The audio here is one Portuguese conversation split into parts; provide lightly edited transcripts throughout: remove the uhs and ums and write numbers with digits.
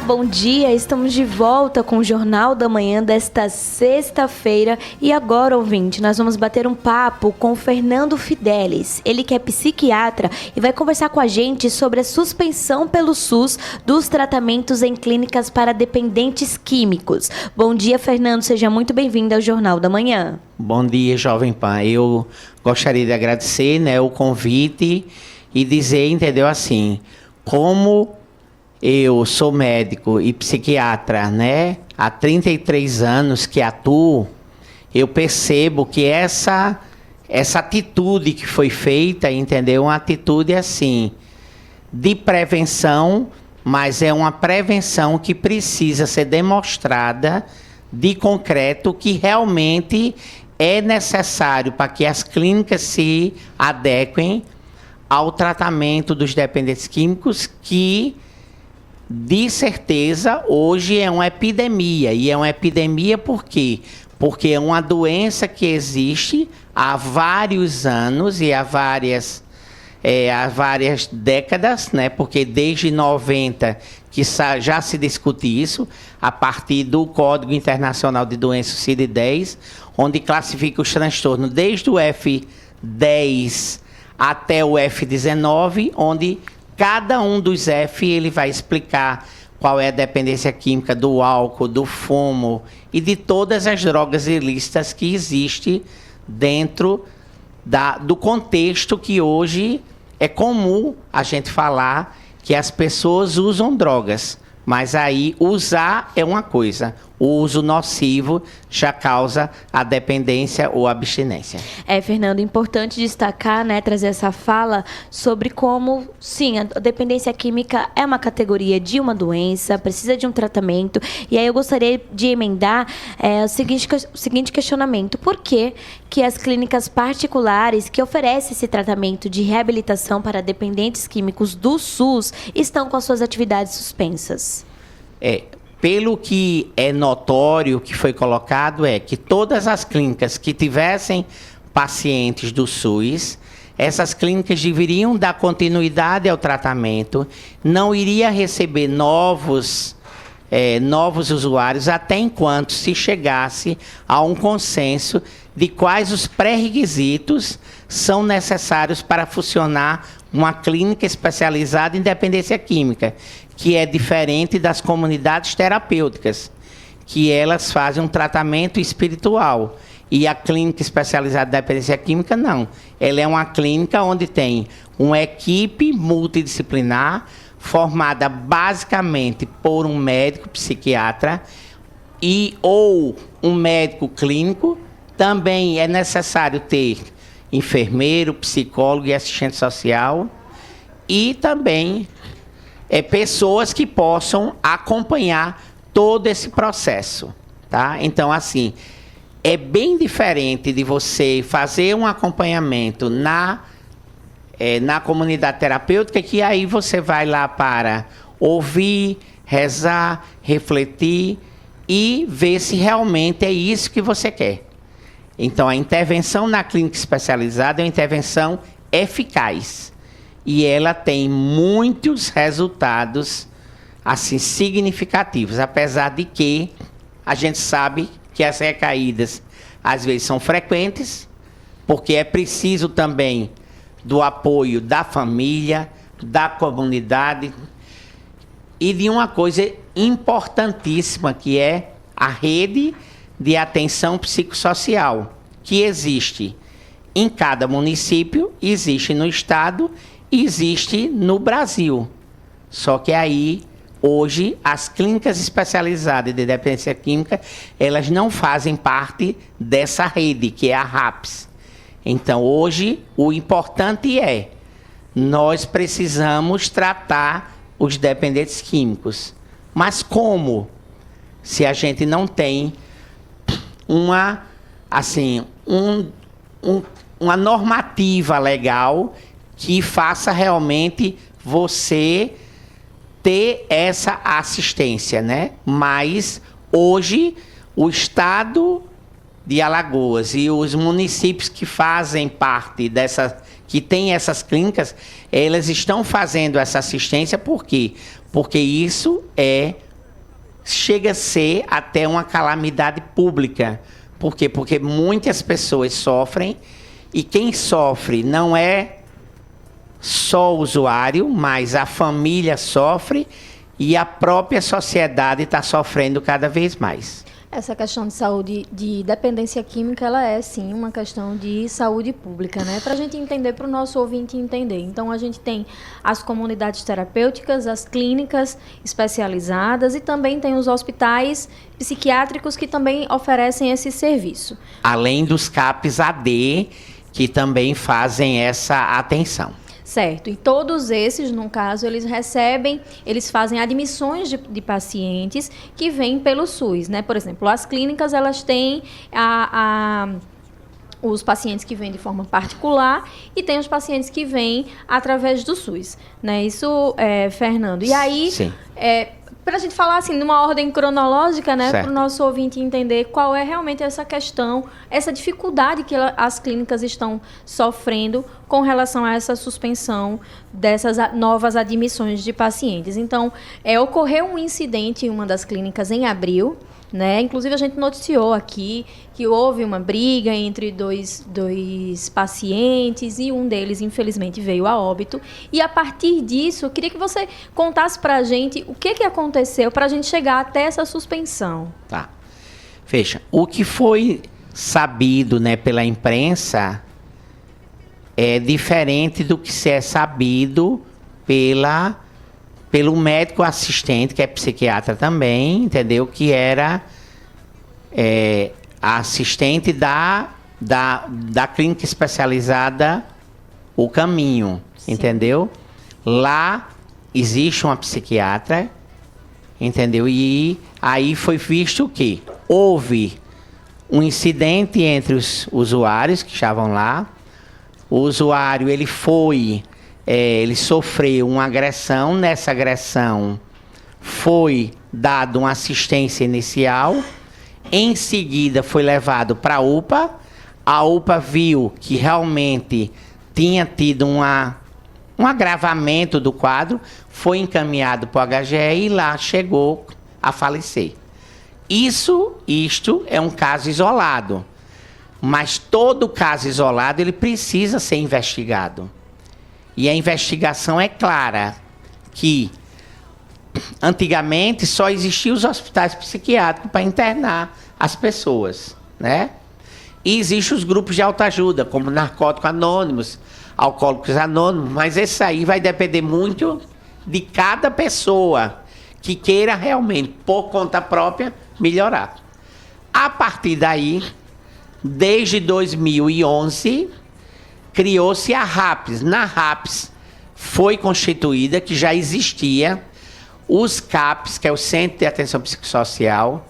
bom dia. Estamos de volta com o Jornal da Manhã desta sexta-feira. E agora, ouvinte, nós vamos bater um papo com o Fernando Fidelis. Ele que é psiquiatra e vai conversar com a gente sobre a suspensão pelo SUS dos tratamentos em clínicas para dependentes químicos. Bom dia, Fernando. Seja muito bem-vindo ao Jornal da Manhã. Bom dia, Jovem Pan. Eu gostaria de agradecer, o convite e dizer, entendeu, assim, como eu sou médico e psiquiatra, há 33 anos que atuo, eu percebo que essa atitude que foi feita, entendeu, uma atitude, assim, de prevenção, mas é uma prevenção que precisa ser demonstrada de concreto, que realmente é necessário para que as clínicas se adequem ao tratamento dos dependentes químicos, que, de certeza, hoje é uma epidemia. E é uma epidemia por quê? Porque é uma doença que existe há vários anos e há várias décadas, porque desde 90 que já se discute isso, a partir do Código Internacional de Doenças, CID-10, onde classifica os transtornos desde o F10 até o F19, onde cada um dos F ele vai explicar qual é a dependência química do álcool, do fumo e de todas as drogas ilícitas que existem dentro do contexto que hoje é comum a gente falar que as pessoas usam drogas. Mas aí usar é uma coisa, o uso nocivo já causa a dependência ou abstinência. Fernando, importante destacar, trazer essa fala sobre como, sim, a dependência química é uma categoria de uma doença, precisa de um tratamento. E aí eu gostaria de emendar o seguinte questionamento: por que as clínicas particulares que oferecem esse tratamento de reabilitação para dependentes químicos do SUS estão com as suas atividades suspensas? Pelo que é notório, que foi colocado, é que todas as clínicas que tivessem pacientes do SUS, essas clínicas deveriam dar continuidade ao tratamento, não iria receber novos usuários até enquanto se chegasse a um consenso de quais os pré-requisitos são necessários para funcionar uma clínica especializada em dependência química, que é diferente das comunidades terapêuticas, que elas fazem um tratamento espiritual. E a clínica especializada em dependência química, não. Ela é uma clínica onde tem uma equipe multidisciplinar, formada basicamente por um médico psiquiatra ou um médico clínico. Também é necessário ter enfermeiro, psicólogo e assistente social. E também pessoas que possam acompanhar todo esse processo, tá? Então, assim, é bem diferente de você fazer um acompanhamento na comunidade terapêutica, que aí você vai lá para ouvir, rezar, refletir e ver se realmente é isso que você quer. Então, a intervenção na clínica especializada é uma intervenção eficaz. E ela tem muitos resultados, assim, significativos, apesar de que a gente sabe que as recaídas, às vezes, são frequentes, porque é preciso também do apoio da família, da comunidade e de uma coisa importantíssima, que é a rede de atenção psicossocial, que existe em cada município, existe no estado e existe no Brasil. Só que aí, hoje, as clínicas especializadas de dependência química, elas não fazem parte dessa rede, que é a RAPS. Então, hoje, o importante é, nós precisamos tratar os dependentes químicos. Mas como? Se a gente não tem uma normativa legal que faça realmente você ter essa assistência, Mas, hoje, o Estado de Alagoas e os municípios que fazem parte que têm essas clínicas, elas estão fazendo essa assistência. Por quê? Porque isso é chega a ser até uma calamidade pública. Por quê? Porque muitas pessoas sofrem, e quem sofre não é só o usuário, mas a família sofre e a própria sociedade está sofrendo cada vez mais. Essa questão de saúde, de dependência química, ela é, sim, uma questão de saúde pública, né? Para a gente entender, para o nosso ouvinte entender. Então, a gente tem as comunidades terapêuticas, as clínicas especializadas e também tem os hospitais psiquiátricos que também oferecem esse serviço. Além dos CAPs AD, que também fazem essa atenção. Certo. E todos esses, no caso, eles fazem admissões de pacientes que vêm pelo SUS, né? Por exemplo, as clínicas, elas têm os pacientes que vêm de forma particular e tem os pacientes que vêm através do SUS, né? Isso, Fernando. E aí, para a gente falar assim, numa ordem cronológica, né, para o nosso ouvinte entender qual é realmente essa questão, essa dificuldade que as clínicas estão sofrendo com relação a essa suspensão dessas novas admissões de pacientes. Então, ocorreu um incidente em uma das clínicas em abril, né? Inclusive, a gente noticiou aqui que houve uma briga entre dois pacientes e um deles, infelizmente, veio a óbito. E, a partir disso, eu queria que você contasse para a gente o que aconteceu para a gente chegar até essa suspensão. Tá. Veja, o que foi sabido, né, pela imprensa é diferente do que se é sabido pelo médico assistente, que é psiquiatra também, entendeu? Que era a assistente da clínica especializada O Caminho, sim, entendeu? Lá existe uma psiquiatra, entendeu? E aí foi visto o quê? Houve um incidente entre os usuários que estavam lá. O usuário, ele sofreu uma agressão. Nessa agressão foi dado uma assistência inicial. Em seguida foi levado para a UPA. A UPA viu que realmente tinha tido um agravamento do quadro. Foi encaminhado para o HGE e lá chegou a falecer. Isto é um caso isolado. Mas todo caso isolado ele precisa ser investigado. E a investigação é clara que antigamente só existiam os hospitais psiquiátricos para internar as pessoas, né? E existem os grupos de autoajuda, como Narcóticos Anônimos, Alcoólicos Anônimos, mas esse aí vai depender muito de cada pessoa que queira realmente, por conta própria, melhorar. A partir daí, desde 2011, criou-se a RAPS. Na RAPS foi constituída, que já existia, os CAPs, que é o Centro de Atenção Psicossocial.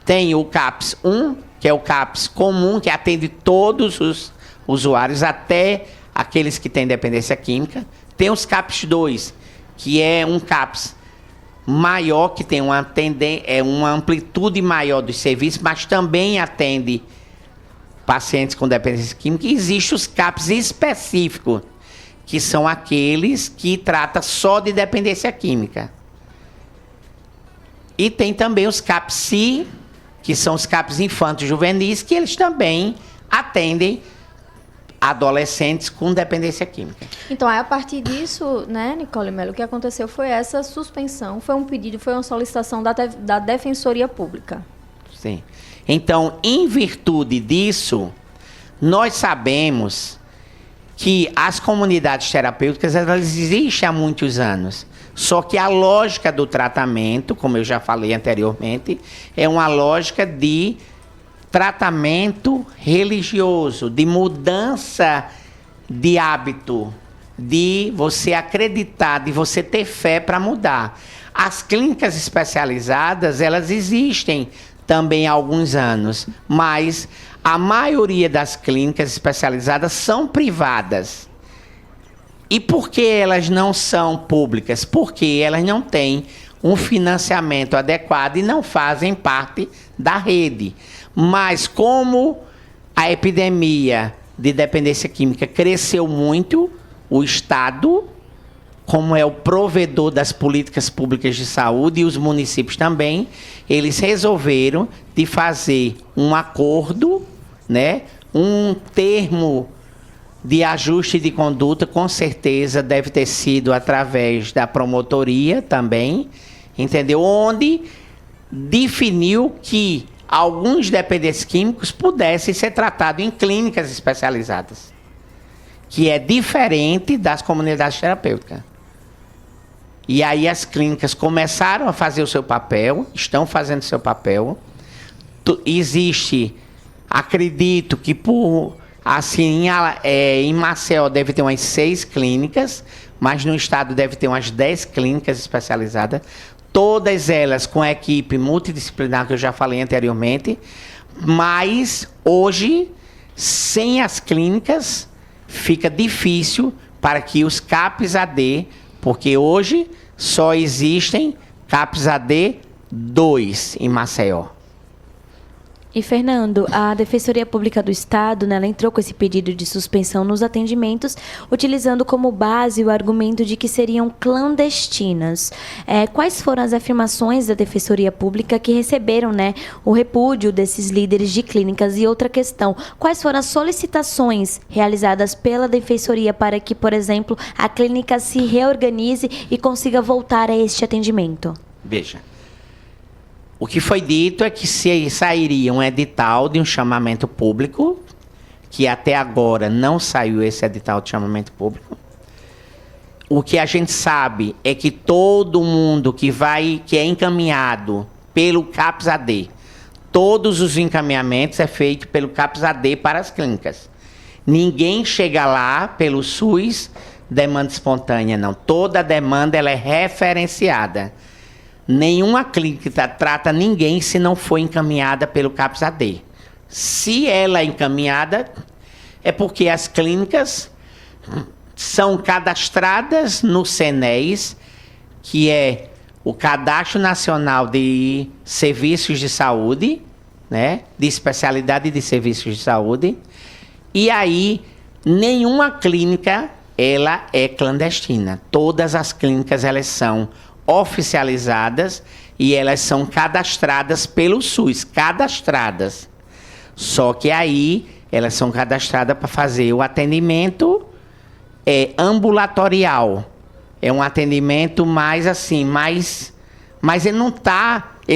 Tem o CAPS 1, que é o CAPS comum, que atende todos os usuários, até aqueles que têm dependência química. Tem os CAPS 2, que é um CAPS maior, que tem uma amplitude maior dos serviços, mas também atende pacientes com dependência química. E existem os CAPs específicos, que são aqueles que tratam só de dependência química. E tem também os CAPS-C, que são os CAPs infantos juvenis, que eles também atendem adolescentes com dependência química. Então, a partir disso, né, Nicole Mello, o que aconteceu foi essa suspensão, foi um pedido, foi uma solicitação da Defensoria Pública. Sim. Então, em virtude disso, nós sabemos que as comunidades terapêuticas, elas existem há muitos anos. Só que a lógica do tratamento, como eu já falei anteriormente, é uma lógica de tratamento religioso, de mudança de hábito, de você acreditar, de você ter fé para mudar. As clínicas especializadas, elas existem também há alguns anos, mas a maioria das clínicas especializadas são privadas. E por que elas não são públicas? Porque elas não têm um financiamento adequado e não fazem parte da rede. Mas como a epidemia de dependência química cresceu muito, o Estado como é o provedor das políticas públicas de saúde, e os municípios também, eles resolveram de fazer um acordo, né, um termo de ajuste de conduta, com certeza deve ter sido através da promotoria também, entendeu? Onde definiu que alguns dependentes químicos pudessem ser tratados em clínicas especializadas, que é diferente das comunidades terapêuticas. E aí as clínicas começaram a fazer o seu papel, estão fazendo o seu papel. Existe, acredito que assim, em Maceió deve ter umas 6 clínicas, mas no estado deve ter umas 10 clínicas especializadas, todas elas com a equipe multidisciplinar que eu já falei anteriormente, mas hoje, sem as clínicas, fica difícil para que os CAPS-AD, porque hoje só existem CAPS-AD 2 em Maceió. E, Fernando, a Defensoria Pública do Estado, né, ela entrou com esse pedido de suspensão nos atendimentos, utilizando como base o argumento de que seriam clandestinas. Quais foram as afirmações da Defensoria Pública que receberam, né, o repúdio desses líderes de clínicas? E outra questão, quais foram as solicitações realizadas pela Defensoria para que, por exemplo, a clínica se reorganize e consiga voltar a este atendimento? Veja. O que foi dito é que sairia um edital de um chamamento público, que até agora não saiu esse edital de chamamento público. O que a gente sabe é que todo mundo que é encaminhado pelo CAPS-AD, todos os encaminhamentos é feito pelo CAPS-AD para as clínicas. Ninguém chega lá pelo SUS, demanda espontânea, não. Toda demanda ela é referenciada. Nenhuma clínica trata ninguém se não for encaminhada pelo CAPS-AD. Se ela é encaminhada, é porque as clínicas são cadastradas no CNES, que é o Cadastro Nacional de Serviços de Saúde, né, de especialidade de serviços de saúde, e aí nenhuma clínica ela é clandestina. Todas as clínicas elas são oficializadas e elas são cadastradas pelo SUS, cadastradas. Só que aí elas são cadastradas para fazer o atendimento ambulatorial. É um atendimento mais assim, mas ele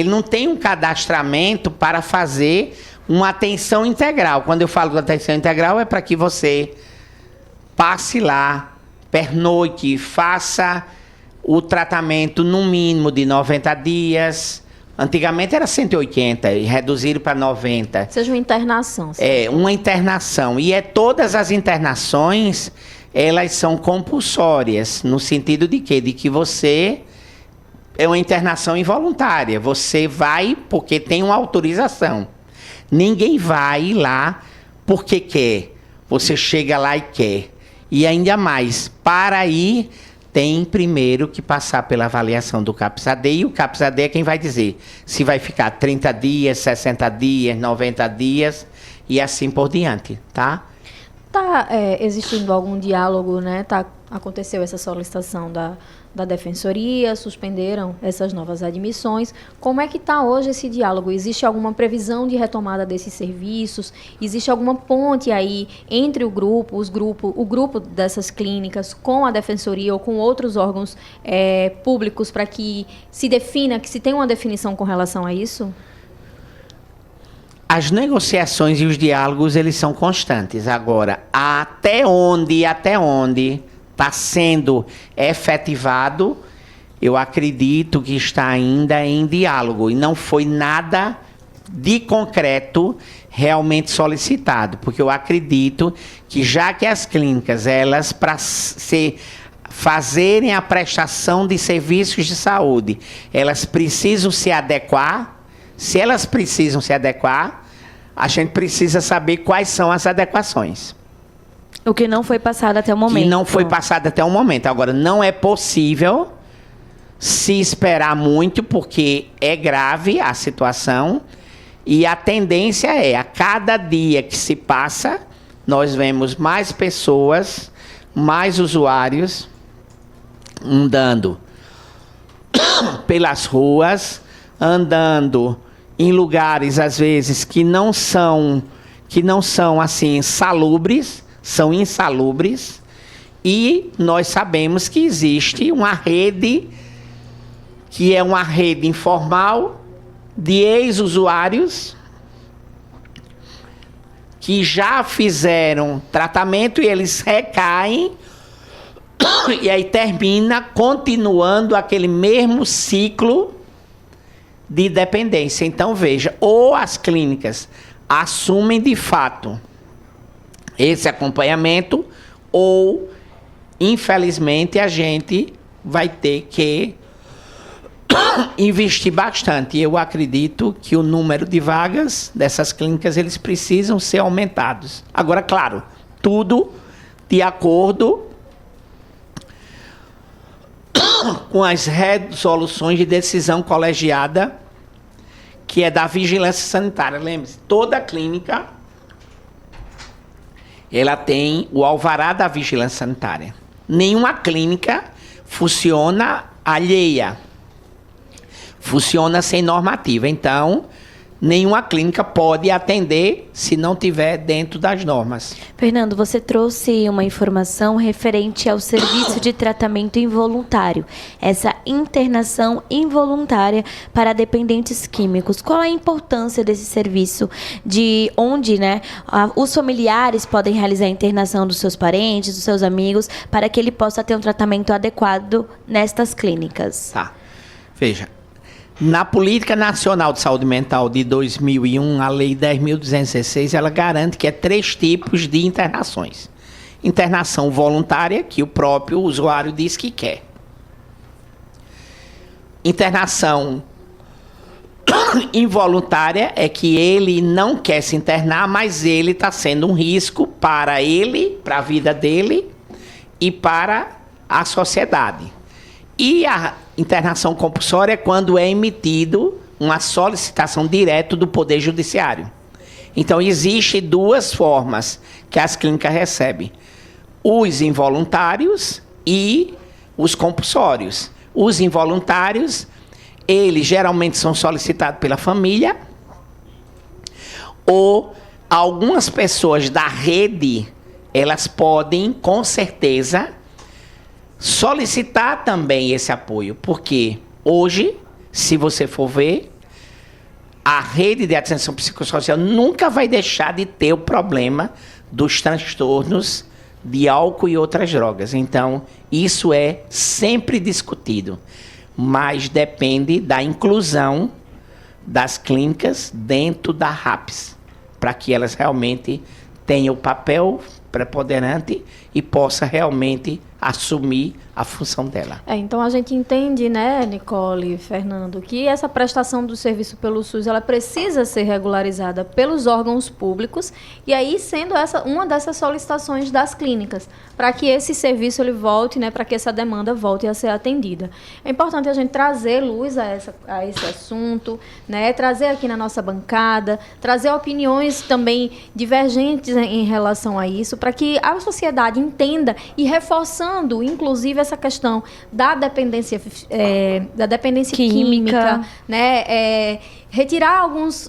não tem um cadastramento para fazer uma atenção integral. Quando eu falo de atenção integral é para que você passe lá, pernoite, faça o tratamento no mínimo de 90 dias. Antigamente era 180 e reduziram para 90. Seja uma internação. Uma internação. E todas as internações, elas são compulsórias, no sentido de quê? De que você é uma internação involuntária. Você vai porque tem uma autorização. Ninguém vai lá porque quer. Você chega lá e quer. E ainda mais, para ir, tem primeiro que passar pela avaliação do CAPS-AD, e o CAPS-AD é quem vai dizer se vai ficar 30 dias, 60 dias, 90 dias e assim por diante, tá? Está existindo algum diálogo, né? Aconteceu essa solicitação da Defensoria, suspenderam essas novas admissões. Como é que está hoje esse diálogo? Existe alguma previsão de retomada desses serviços? Existe alguma ponte aí entre o grupo dessas clínicas com a Defensoria ou com outros órgãos públicos para que se defina, que se tenha uma definição com relação a isso? As negociações e os diálogos, eles são constantes. Agora, até onde está sendo efetivado, eu acredito que está ainda em diálogo. E não foi nada de concreto realmente solicitado. Porque eu acredito que já que as clínicas, elas, para fazerem a prestação de serviços de saúde, elas precisam se adequar. Se elas precisam se adequar, a gente precisa saber quais são as adequações. O que não foi passado até o momento. Que não foi passado até o momento. Agora, não é possível se esperar muito, porque é grave a situação. E a tendência é, a cada dia que se passa, nós vemos mais pessoas, mais usuários andando pelas ruas, andando em lugares, às vezes, que não são assim, salubres, são insalubres, e nós sabemos que existe uma rede, que é uma rede informal, de ex-usuários, que já fizeram tratamento e eles recaem, e aí termina continuando aquele mesmo ciclo de dependência. Então, veja, ou as clínicas assumem de fato esse acompanhamento, ou, infelizmente, a gente vai ter que investir bastante. Eu acredito que o número de vagas dessas clínicas, eles precisam ser aumentados. Agora, claro, tudo de acordo com as resoluções de decisão colegiada, que é da vigilância sanitária. Lembre-se, toda clínica, ela tem o alvará da vigilância sanitária. Nenhuma clínica funciona alheia, funciona sem normativa. Então, nenhuma clínica pode atender se não tiver dentro das normas. Fernando, você trouxe uma informação referente ao serviço de tratamento involuntário, essa internação involuntária para dependentes químicos. Qual a importância desse serviço, de onde, né, os familiares podem realizar a internação dos seus parentes, dos seus amigos, para que ele possa ter um tratamento adequado nestas clínicas? Tá. Veja, na Política Nacional de Saúde Mental de 2001, a Lei 10.216, ela garante que é 3 tipos de internações. Internação voluntária, que o próprio usuário diz que quer. Internação involuntária é que ele não quer se internar, mas ele está sendo um risco para ele, para a vida dele e para a sociedade. E a internação compulsória é quando é emitido uma solicitação direta do Poder Judiciário. Então, existem 2 formas que as clínicas recebem: os involuntários e os compulsórios. Os involuntários, eles geralmente são solicitados pela família, ou algumas pessoas da rede, elas podem, com certeza, solicitar também esse apoio, porque hoje, se você for ver, a rede de atenção psicossocial nunca vai deixar de ter o problema dos transtornos de álcool e outras drogas. Então, isso é sempre discutido, mas depende da inclusão das clínicas dentro da RAPS, para que elas realmente tenham o papel preponderante e possa realmente assumir a função dela. Então a gente entende, né, Nicole e Fernando, que essa prestação do serviço pelo SUS, ela precisa ser regularizada pelos órgãos públicos, e aí sendo essa uma dessas solicitações das clínicas, para que esse serviço ele volte, né, para que essa demanda volte a ser atendida. É importante a gente trazer luz a esse assunto, né, trazer aqui na nossa bancada, trazer opiniões também divergentes em relação a isso, para que a sociedade entenda, e reforçando, inclusive, essa questão da dependência química, né? Retirar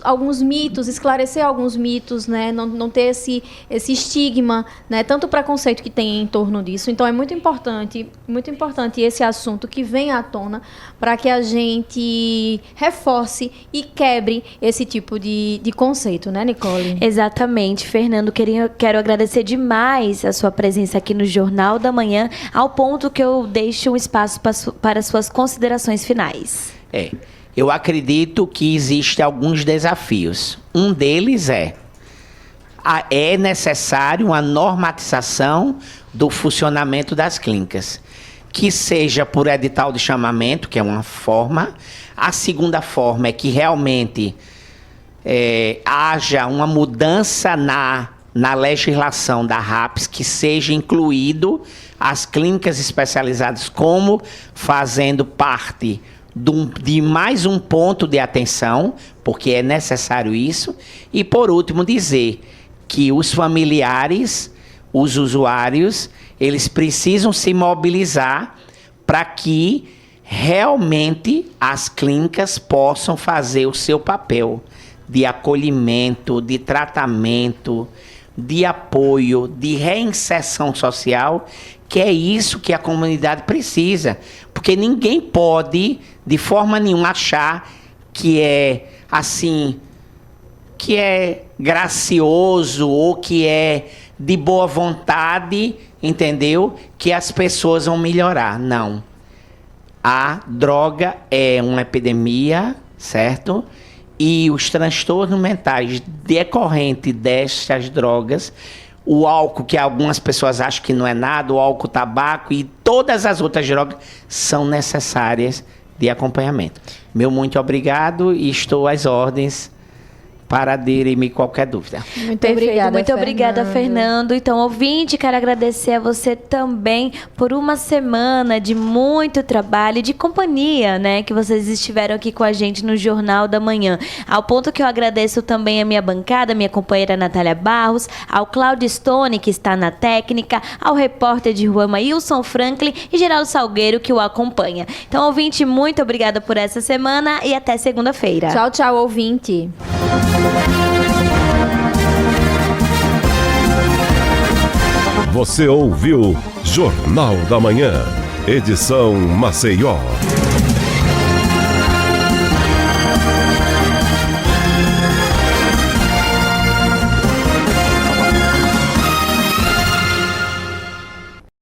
alguns mitos, esclarecer alguns mitos, né? Não ter esse estigma, né? Tanto o preconceito que tem em torno disso. Então, é muito importante esse assunto que vem à tona para que a gente reforce e quebre esse tipo de conceito, né, Nicole? Exatamente, Fernando. Quero agradecer demais a sua presença aqui no Jornal da Manhã, ao ponto que eu deixo um espaço para suas considerações finais. Eu acredito que existem alguns desafios. Um deles é necessário uma normatização do funcionamento das clínicas, que seja por edital de chamamento, que é uma forma. A segunda forma é que realmente haja uma mudança na legislação da RAPS, que seja incluído as clínicas especializadas como fazendo parte de mais um ponto de atenção, porque é necessário isso. E, por último, dizer que os familiares, os usuários, eles precisam se mobilizar para que realmente as clínicas possam fazer o seu papel de acolhimento, de tratamento, de apoio, de reinserção social, que é isso que a comunidade precisa. Porque ninguém pode, de forma nenhuma, achar que é assim, que é gracioso ou que é de boa vontade, entendeu? Que as pessoas vão melhorar. Não. A droga é uma epidemia, certo? E os transtornos mentais decorrentes destas drogas, o álcool, que algumas pessoas acham que não é nada, o álcool, o tabaco e todas as outras drogas são necessárias de acompanhamento. Meu muito obrigado e estou às ordens para aderir-me qualquer dúvida. Muito obrigada, muito obrigada, Fernando. Então, ouvinte, quero agradecer a você também por uma semana de muito trabalho, de companhia, né? Que vocês estiveram aqui com a gente no Jornal da Manhã. Ao ponto que eu agradeço também a minha bancada, minha companheira Natália Barros, ao Claudio Stone, que está na técnica, ao repórter de rua Maílson Franklin e Geraldo Salgueiro, que o acompanha. Então, ouvinte, muito obrigada por essa semana e até segunda-feira. Tchau, tchau, ouvinte. Você ouviu Jornal da Manhã, edição Maceió.